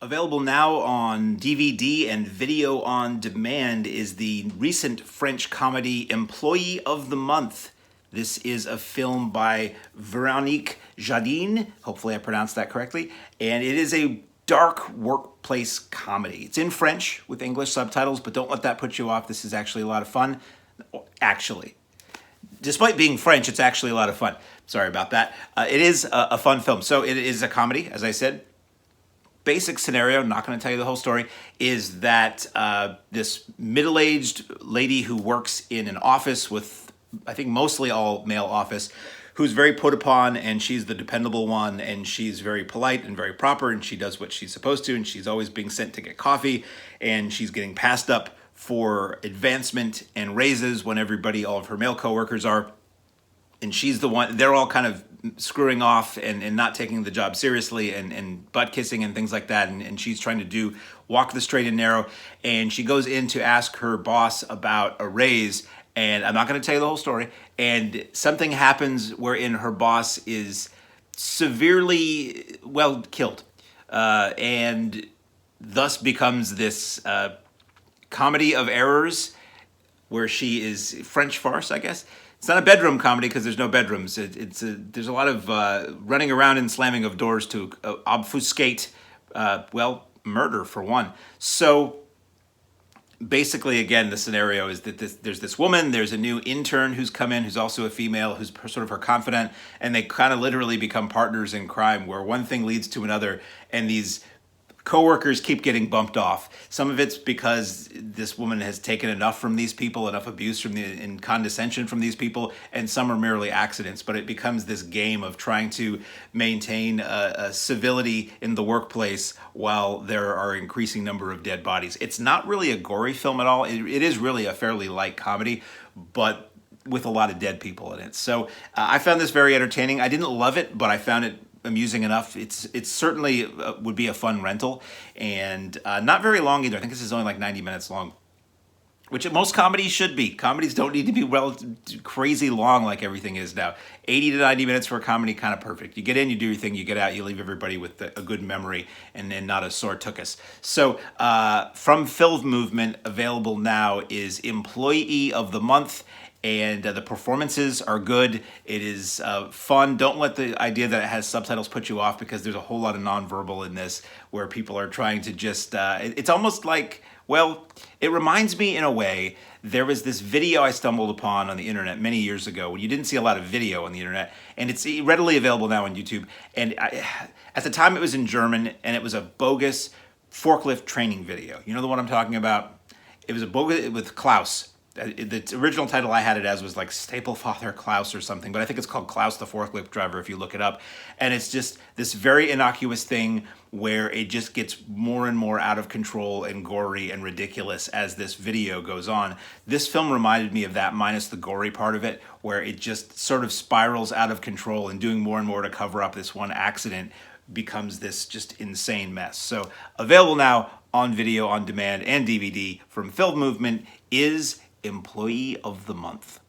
Available now on DVD and video on demand is the recent French comedy Employee of the Month. This is a film by Véronique Jadin, hopefully I pronounced that correctly, and it is a dark workplace comedy. It's in French with English subtitles, but don't let that put you off. This is actually a lot of fun. Actually, despite being French, it's actually a lot of fun. Sorry about that. It is a fun film. So it is a comedy, as I said. Basic scenario, not going to tell you the whole story, is that this middle-aged lady who works in an office with, I think, mostly all male office, who's very put upon, and she's the dependable one, and she's very polite and very proper, and she does what she's supposed to, and she's always being sent to get coffee, and she's getting passed up for advancement and raises when all of her male coworkers are. And she's the one, they're all kind of screwing off and not taking the job seriously and butt kissing and things like that. And she's trying to walk the straight and narrow. And she goes in to ask her boss about a raise. And I'm not going to tell you the whole story. And something happens wherein her boss is severely, killed. And thus becomes this comedy of errors where she is French farce, I guess. It's not a bedroom comedy because there's no bedrooms. There's a lot of running around and slamming of doors to obfuscate, murder for one. So basically, again, the scenario is that there's this woman, there's a new intern who's come in, who's also a female, who's sort of her confidant, and they kind of literally become partners in crime where one thing leads to another, and these coworkers keep getting bumped off. Some of it's because this woman has taken enough from these people, enough abuse and condescension from these people, and some are merely accidents. But it becomes this game of trying to maintain a civility in the workplace while there are an increasing number of dead bodies. It's not really a gory film at all. It is really a fairly light comedy, but with a lot of dead people in it. So I found this very entertaining. I didn't love it, but I found it amusing enough. It's certainly would be a fun rental, and not very long either. I think this is only like 90 minutes long, which most comedies should be. Comedies don't need to be crazy long like everything is now. 80 to 90 minutes for a comedy, kind of perfect. You get in, you do your thing, you get out, you leave everybody with a good memory and not a sore tuchus. So from Film Movement, available now is Employee of the Month. And the performances are good. It is fun. Don't let the idea that it has subtitles put you off, because there's a whole lot of nonverbal in this where people are trying to just, it's almost like, it reminds me in a way, there was this video I stumbled upon on the internet many years ago when you didn't see a lot of video on the internet, and it's readily available now on YouTube. And at the time it was in German, and it was a bogus forklift training video. You know the one I'm talking about? It was a bogus with Klaus. The original title I had it as was like Staplefather Klaus or something, but I think it's called Klaus the Forklift Driver if you look it up. And it's just this very innocuous thing where it just gets more and more out of control and gory and ridiculous as this video goes on. This film reminded me of that, minus the gory part of it, where it just sort of spirals out of control, and doing more and more to cover up this one accident becomes this just insane mess. So available now on video on demand and DVD from Film Movement is Employee of the Month.